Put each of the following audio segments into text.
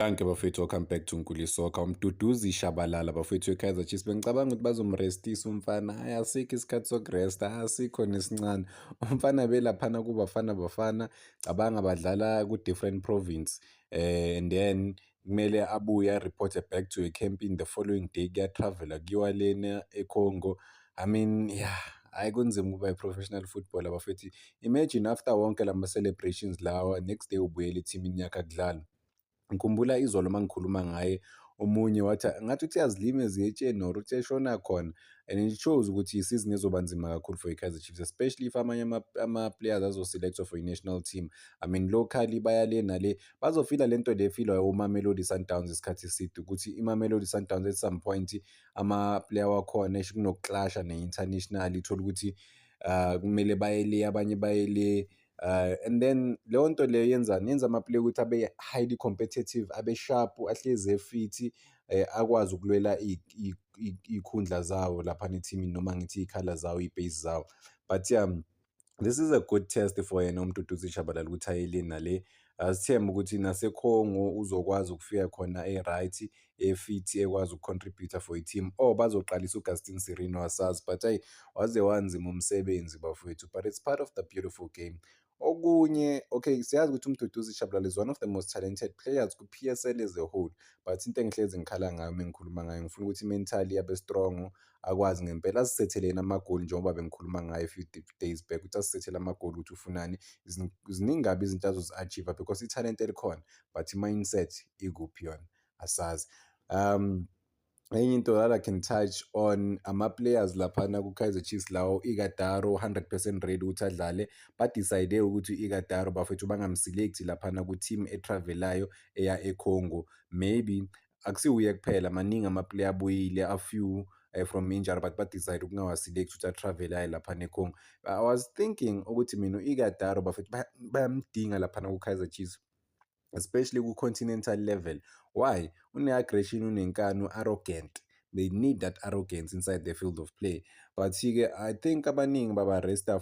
Danke bafowethu, welcome back to Nkuli Soccer. Umduduzi Shabalala bafowethu we-Kaizer Chiefs. Bengicabanga ukuthi bazomrestisa umfana. Hhayi, asikho isikhathi sokuresta, asikho nesincane. Umfana belaphana kuBafana Bafana, cabanga badlala ku-different province. And then kumele abuye a-reporte back to a campaign the following day, kuya-travela kuyiwa lena eCongo. I mean, yeah, hhayi kunzima ukuba i-professional footballer bafowethu. Imagine after wonke lama-celebrations lawa, next day ubuyele ethimini yakhe akudlala. Ngikhumbula izolo uma ngikhuluma ngaye, omunye wathi ngathi uthi uyazilima eziyetsheni or uthi eshona khona, and it shows ukuthi isizini ezoba nzima kakhulu for i-Kaizer Chiefs, especially if amanye ama-players azo-select-wa for i-national team. I mean locally baya le nale, bazofila le nto le efilwa uMamelodi Sundowns isikhathi eside, ukuthi iMamelodi Sundowns at some point ama-player wakhona kunokuclasha ne-international, ithole ukuthi kumele baye le, abanye baye le. And then leyo nto leyo yenzani, yenza ama-player ukuthi abe highly competitive, abe sharp, ahlezi efithi, akwazi ukulwela iy'khundla zawo laphana ethimini, noma ngithi iy'khala zawo, iy'base zawo. But yeah, this is a good test for yena uMduduzi Shabalala ukuthi aye le nale. Sithembe ukuthi naseCongo uzokwazi ukufika khona e-right, efithi, ekwazi uku-contribute-a for i-team, or bazoqalisa uGustin Sirino asazi, but hhayi waze wanzima umsebenzi bafowethu, but it's part of the beautiful game. Okunye, okay, siyazi ukuthi uMduduzi Shabalala is one of the most talented players ku-P_S_L as a whole, but into engihlezi ngikhala ngayo uma ngikhuluma ngayo, ngifuna ukuthi mentally abe strong, akwazi ngempela azisethele yena amagoli njengoba bengikhuluma ngayo a few days back, ukuthi azisethele amagoli ukuthi ufunani. Ziningi kabi izinto azozi-achieve-a because ithalente likhona, but i-mindset ikuphi yona asazi. Enye into that I can touch on ama-players laphana ku-Kaizer Chiefs lawo, Ighodaro 100% ready ukuthi adlale, badicide ukuthi u-Ighodaro bafethu bangamselect laphana ku-team etravelayo eya eCongo. Maybe akusiwuye kuphela, maningi ama-player abuyile, a few from injury, but badicide ukungawaselect ukuthi atravelayo laphana eCongo. I was thinking ukuthi mina u-Ighodaro bafethu bayamdinga laphana ku-Kaizer Chiefs, especially ku-continental level. Why? Une-aggression, unenkani, arrogant. They need that arrogance inside the field of play. But-ke I think abaningi baba-resta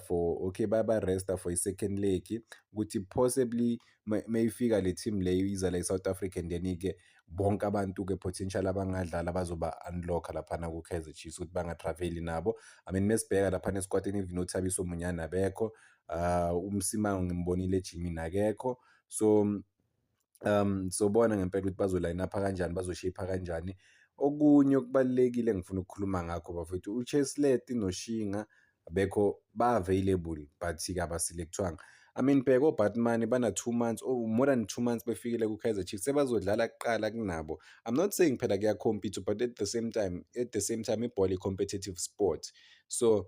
for i-second leg, ukuthi possibly mayifika le team leyo iza la e-South Africa, and then-ke bonke abantu-ke potential abangadlala bazoba-unlock-a laphana ku-Kaizer Chiefs ukuthi bangatraveli nabo. I mean mesibheka laphana esquadini, even uThabiso Munyana abekho, uMsimang ngimbonile ejimini akekho. So sobona ngempela ukuthi bazo-line up kanjani, bazo-shape kanjani. Okunye okubalulekile engifuna ukukhuluma ngakho bafowethu, uChesleti noShinga abekho, ba-available but-ke abaselekthwanga. I mean bheka oBatman bana 2 months or more than 2 months befikile ku-Kaizer Chiefs, sebazodlala kuqala kunabo. I'm not saying phela kuya-compete, but at the same time ibhola i-competitive sport. So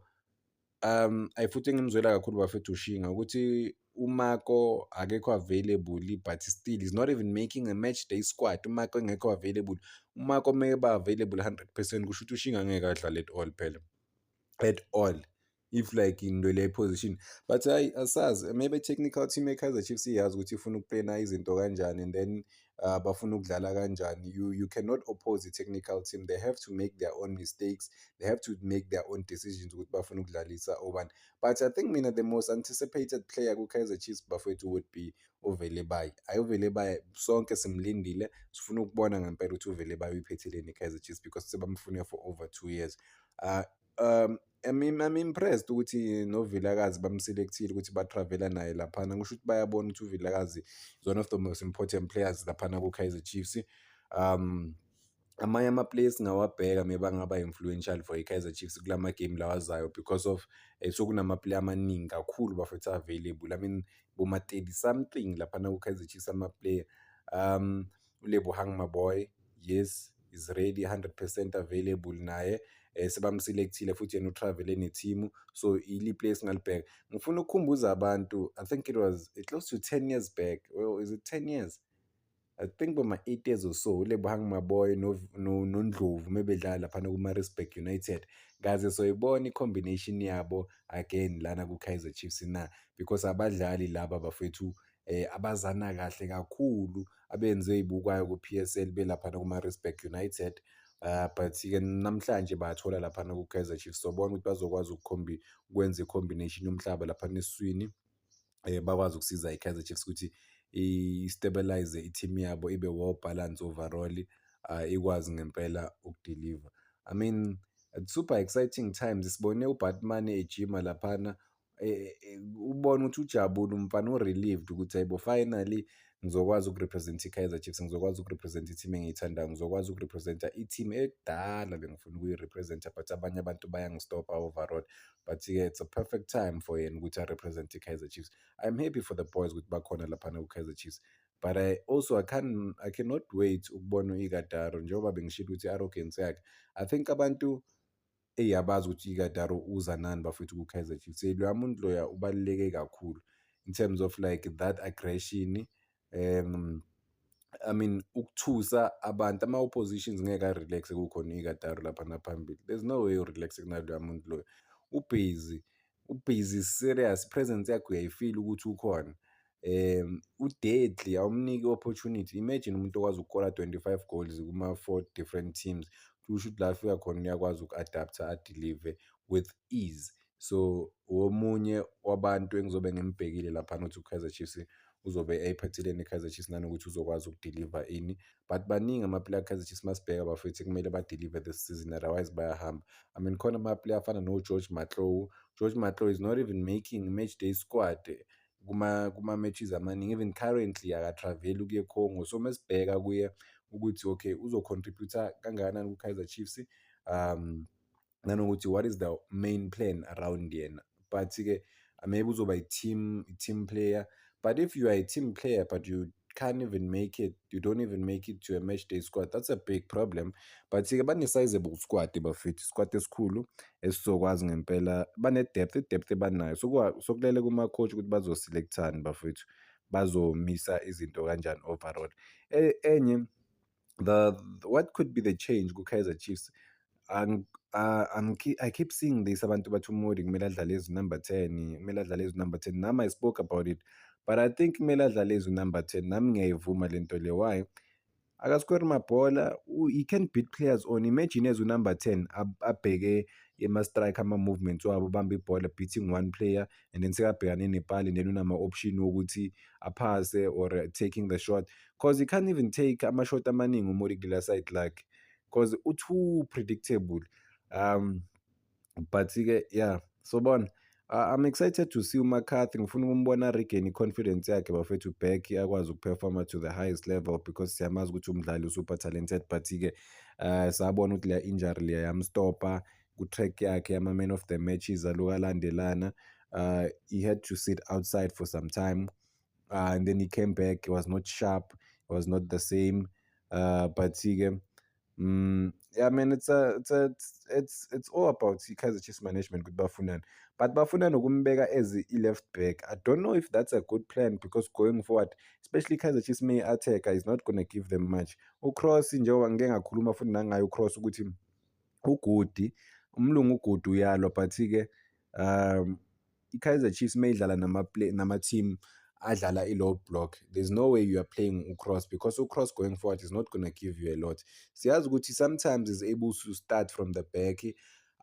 futhi engimzwela kakhulu bafethu uShinga ukuthi uMako akekho available, but still is not even making a match day squad. uMako engekho available, uMako meba available 100%, kusho ukuthi uShinga angeke adlale at all phela, at all, if like in le position. But hayi asazi, maybe technical team ye-Kaizer Chiefs iyazi ukuthi ifuna ukuplana izinto kanjani, and then bafuna ukudlala kanjani. You cannot oppose the technical team, they have to make their own mistakes, they have to make their own decisions ukuthi bafuna ukudlalisa obani. But I think mina the most anticipated player ku-Kaizer Chiefs bafowethu would be uVelebay. Hhayi uVelebay sonke simlindile, sifuna ukubona ngempela ukuthi uVelebay uyiphetheleni i-Kaizer Chiefs, because sebamfune for over 2 years. I'm impressed ukuthi noVilakazi bamselekthile ukuthi batravela naye laphana, ngisho ukuthi bayabona ukuthi uVilakazi is one of the most important players laphana ku-Kaizer Chiefs. Amanye ama-players ngawabheka mebangaba influential for i-Kaizer Chiefs kulama game lawazayo, because of sokunama-player amaningi kakhulu bafethu available. I mean boma-30 something laphana ku-Kaizer Chiefs ama-player. uLebohang Maboy, yes, is ready, 100% available naye. Sebamselekthile futhi yena utravele ne-team, so ili place esingalibheka. Ngifuna ukukhumbuza abantu, I think it was close to 10 years back, or is it 10 years? I think boma-8 years or so, uLebohang Maboy noNdlovu mebedlala laphana ku-Maritzburg United. Kaze soyibona i-combination yabo again lana ku-Kaizer Chiefs na, because abadlali laba bafethu abazana kahle kakhulu, abenze ey'bukwayo ku-P_S_L belaphana ku-Maritzburg United. But-ke namhlanje bathola laphana ku-Kaizer Chiefs, sobona ukuthi bazokwazi ukwenza i-combination yomhlaba laphana esiswini, bakwazi ukusiza i-Kaizer Chiefs ukuthi i-stabilize i-team yabo ibe well balance overall, ikwazi ngempela ukudiliva. I mean, it's super exciting times. Sibone uBatman ejima laphana, ubone ukuthi ujabule umfana u-relieved ukuthi hayibo finally ngizokwazi ukurepresent i-Kaizer Chiefs, ngizokwazi ukurepresent i-team engiyithandayo, ngizokwazi ukurepresenta i-team ekudala bengifuna ukuyirepresenta but abanye abantu bayangistopa overall. But-ke it's a perfect time for yena ukuthi arepresent i-Kaizer Chiefs. I'm happy for the boys ukuthi bakhona laphana ku-Kaizer Chiefs. But I cannot wait ukubona u-Ighodaro njengoba bengishilo ukuthi i-arrogance yakhe. I think abantu eyabazi ukuthi i-Ighodaro uza nani bafethu ku-Kaizer Chiefs. Loya muntu loya ubaluleke kakhulu in terms of like that aggression. I mean, ukuthusa abantu, ama-oppositions ngeke a-relax-e kukhona u-Ighodaro laphana phambili. There's no way u-relax-e kunaloya muntu loyo. Ubhizi serious, presence yakhe uyayifila ukuthi ukhona. U-deadly, awumniki i-opportunity. Imagine umuntu okwazi ukukora 25 goals kuma-4 different teams. Kusho ukuthi la afika khona uyakwazi uku-adapter, adilive with ease. So, omunye wabantu engizobe ngimbhekile laphana ukuthi u-Kaizer Chiefs uzobe eyiphathile ne-Kaizer Chiefs nanokuthi uzokwazi ukudiliva ini. But baningi ama-player ka-Kaizer Chiefs masibheka bafethu kumele badilive this season, otherwise bayahamba. I mean, khona ama-player afana no-George Mahlow. George Mahlow is not even making match day squad kuma-matches amaningi. Even currently aka-travel ukuya eCongo. So masibheka kuye ukuthi okay uzo-contribute-a kangakanani ku-Kaizer Chiefs, nanokuthi what is the main plan around yena. But-ke maybe uzoba i-team player. But if you are a team player but you can't even make it, you don't even make it to a match day squad, that's a big problem. But-ke bane-sizable squad bafethu, squad esikhulu esizokwazi ngempela, bane-depth, i-depth ebanayo. Sokulele kuma-coach ukuthi bazo-select-ani bafethu, bazomisa izinto kanjani overall. Enye, what could be the change ku-Kaizer Chiefs? I keep seeing this, abantu bathi uModi kumele adlale as number 10, kumele adlale as number 10. Nami I spoke about it, but I think kumele adlale as number 10. Nami ngiyayivuma lento le. Why? Akaskori mabhola, he can beat players on. Imagine as number 10 abheke ama-strike, ama-movements wabo, bambe ibhola beating one player and then sekabhekane nepali and then unama-option wokuthi aphase or taking the shot, because he can't even take ama-shot amaningi uModi kula side lakhe because too predictable. But-ke yeah, so bona I'm excited to see uMcCarthy. Ngifuna ukumbona regain i-confidence yakhe bafethu back, akwazi ukuperforma to the highest level because siyamazi ukuthi umdlali usuper talented. But-ke sabona ukuthi leya injury leya yamstopa ku-track yakhe yama-man of the matches aloku alandelana. He had to sit outside for some time, and then he came back. He was not sharp, he was not the same. But-ke yeah, I mean, it's all about Kaizer Chiefs management with Bafunani. But Bafunani ukumbeka as i-left back, I don't know if that's a good plan because going forward, especially Kaizer Chiefs may attacker is not gonna give them much. UCross njengoba ngike ngakhuluma futhi nangayo uCross ukuthi ugudi, umlungu ugudi uyalwa, but-ke i-Kaizer Chiefs mayidlala nama-team adlala i-low block, there's no way you are playing uCross because uCross going forward is not gonna give you a lot. Siyazi ukuthi sometimes is able to start from the back,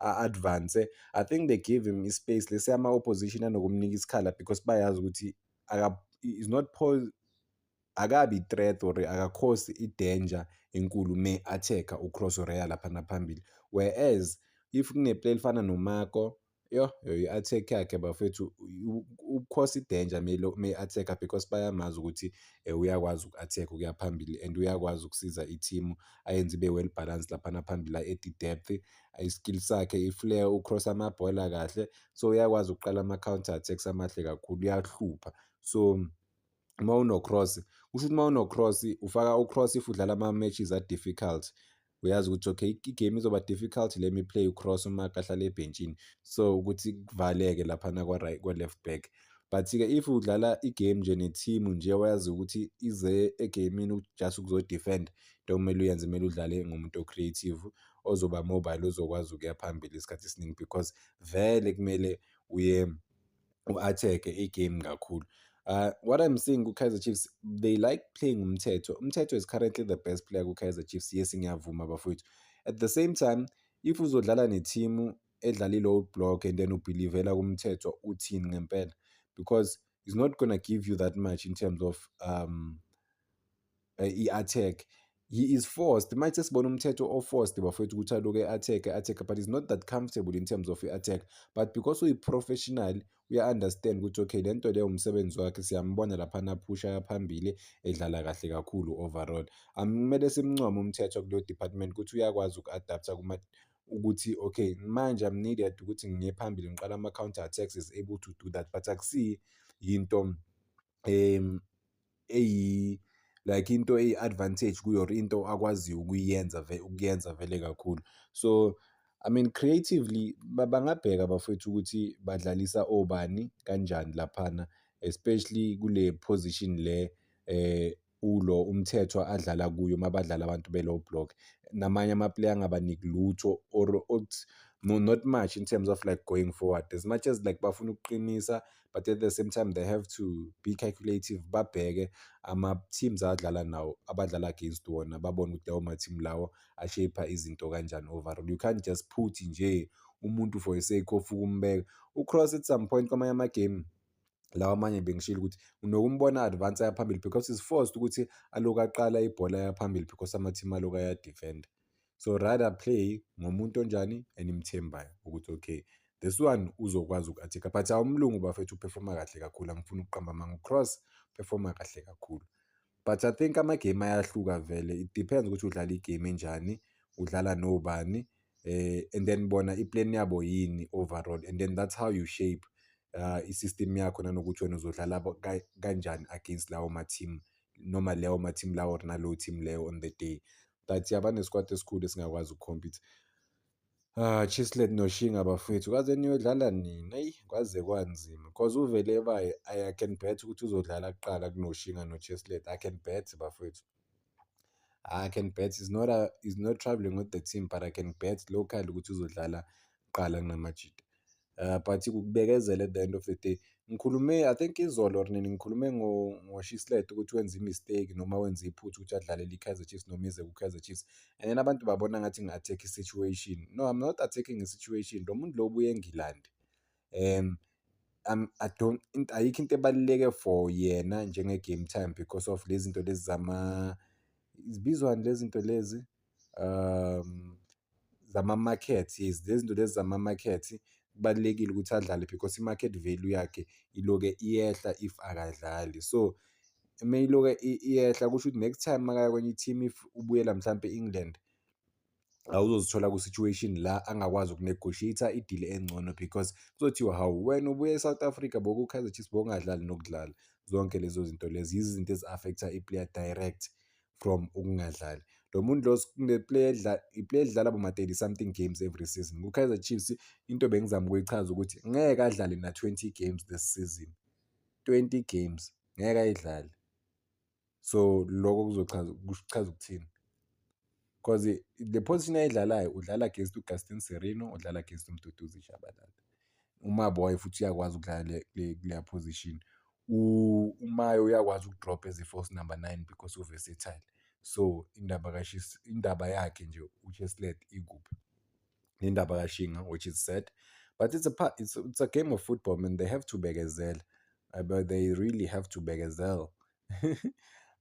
advance. I think they gave him space, let's say ama-opposition anokumnika isikhala because bayazi ukuthi is not akabi threat or akakhosi i-danger enkulu me-attacker uCross or laphana phambili. Whereas if kuneplay elifana noMarco, i-attack yakhe bafethu ukhosa i-danger me-attacker because bayamazi ukuthi uyakwazi uku-attack ukuya phambili and uyakwazi ukusiza i-team ayenze ibe well balanced laphana phambili, at i-depth, i-skill sakhe, i-flair, ucross amabhola kahle, so uyakwazi ukuqala ama-counter attacks amahle kakhulu, uyahlupha. So uma uno-cross, kusho ukuthi uma uno-cross ufaka u-cross if udlala ama-matches a-difficult, uyazi ukuthi okay igame izoba difficult, let me play u-cross uma kahlala ebhentshini, so ukuthi kuvaleke laphana kwa-left back. But-ke if udlala igame nje ne-team nje wayazi ukuthi ize egamini just ukuzo-defend, into okumele uyenze kumele udlale ngomuntu o-creative, ozoba mobile, ozokwazi ukuya phambili isikhathi esiningi because vele kumele u-attack-e igame kakhulu. What I'm seeing ku-Kaizer Chiefs, they like playing Umthetho. Umthetho is currently the best player ku-Kaizer Chiefs. Yes, ngiyavuma bafowethu. At the same time, if uzodlala ne-team edlala i-low block and then ubhilivela kuMthetho, uthini ngempela? Because is not gonna give you that much in terms of i-attack. He is forced. Manje sibona umthetho o-forced bafowethu ukuthi aloke attack, but he's not that comfortable in terms of i-attack. But because uyi-professional, uya-understand ukuthi okay, le nto leyo umsebenzi wakhe, siyambona laphana aphusha phambili, edlala kahle kakhulu overall. Kumele simncome umthetho kuleyo department ukuthi uyakwazi uku-adapter ukuthi okay, manje I'm needed ukuthi ngiye phambili ngiqala ama-counter attacks, is able to do that, but akusiyi yinto like into eyi-advantage kuyo, or into akwaziyo ukuyenza vele kakhulu. So I mean creatively bangabheka bafowethu ukuthi badlalisa obani kanjani laphana, especially kule position le ulo umthetho adlala kuyo mabadlala abantu be-low block. Namanye ama-player angabaniki lutho or no, not much in terms of like going forward, as much as like bafuna ukuqinisa, but at the same time they have to be calculative, babheke ama-teams adlala nawo, abadlala against wona, babone ukuthi lawo ma-team lawo a-shape-a izinto kanjani overall. You can't just put nje umuntu for the sake of ukumbeka. UKroos at some point kwamanye ama-game lawa amanye bengishilo ukuthi unokumbona advance aya phambili because he's forced ukuthi aloku aqala ibhola aya phambili because ama-team aloku aya-defend. So rather play ngomuntu onjani enimthembayo ukuthi okay, this one uzokwazi uku-attack-a, but umlungu bafethu uphefoma kahle kakhulu, angifuni ukuqamba amanga. UKroos uphefoma kahle kakhulu, but I think ama-game ayahluka vele. It depends ukuthi udlala igame enjani, udlala nobani, and then bona i-plan yabo yini overall, and then that's how you shape i-system yakho, nanokuthi wena uzodlala kanjani against lawo ma-team, noma lawo ma-team lawo or nalowo team leyo on the day. But yaba nesquad esikhulu esingakwazi ukucompete. Chislet noShinga bafowethu, kwaze niyodlala nini? Eyi, kwaze kwanzima because uvele baye I can bet ukuthi uzodlala kuqala kunoShinga noCheslet. I can bet bafowethu. I can bet he's not traveling with the team, but I can bet local ukuthi uzodlala kuqala kunamajida. But ukubekezela at the end of the day. Ngikhulume, I think izolo or nini ngikhulume ngoShislet ukuthi wenza i-mistake noma wenza iphutha ukuthi adlalele i-Kaizer Chiefs noma ize ku-Kaizer Chiefs, and then abantu babona ngathi ngi-attack i-situation. No, I'm not attacking i-situation. Lo muntu lo ubuye eNgilandi. I don't, ayikho into ebaluleke for yena njenge-game time because of lezi zinto lezi zibizwani lezi zinto lezi zama-market. Yes, lezi zinto lezi zama-market kubalulekile ukuthi adlale because i-market value yakhe iloke iyehla if akadlali. So uma iloke iyehla kusho ukuthi next time makaya kwenye i-team, if ubuyela mhlampe e-England, awuzozithola ku-situation la angakwazi ukunegotiate i-deal engcono because kuzothiwa hawu, wena ubuye e-South Africa boku-Kaizer Chiefs bowungadlali nokudlala. Zonke lezo zinto lezo izinto ezi-affect-a i-player direct from ukungadlali. Lo muntu lo i-player edlala boma-30 something games every season. Ku-Kaizer Chiefs into bengizama ukuyichaza ukuthi ngeke adlale na-20 games this season. 20 games ngeke ayidlale. So lokho kuchaza ukuthini? Because the position ayidlalayo udlala against uGustin Sereno, udlala against uMduduzi Shabalala. UMaboy futhi uyakwazi ukudlala kuleya position. uMayo uyakwazi ukudrop as a-false number 9 because u-versatile. So indaba yakhe nje uCheslet ikuphi, nendaba kaShinga, which is sad, but it's a game of football, man. They have to bekezela, but they really have to bekezela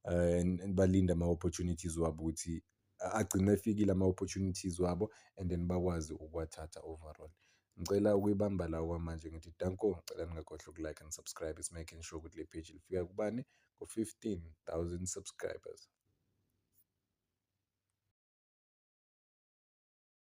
and balinde ama-opportunities wabo ukuthi agcine efikile ama-opportunities wabo, and then bakwazi ukuwathatha overall. Ngicela ukuyibamba la kwamanje ngithi danko, ngicela ningakhohlwa uku-like and subscribe, is making sure ukuthi le page lifika kubani, ku-15,000 subscribers.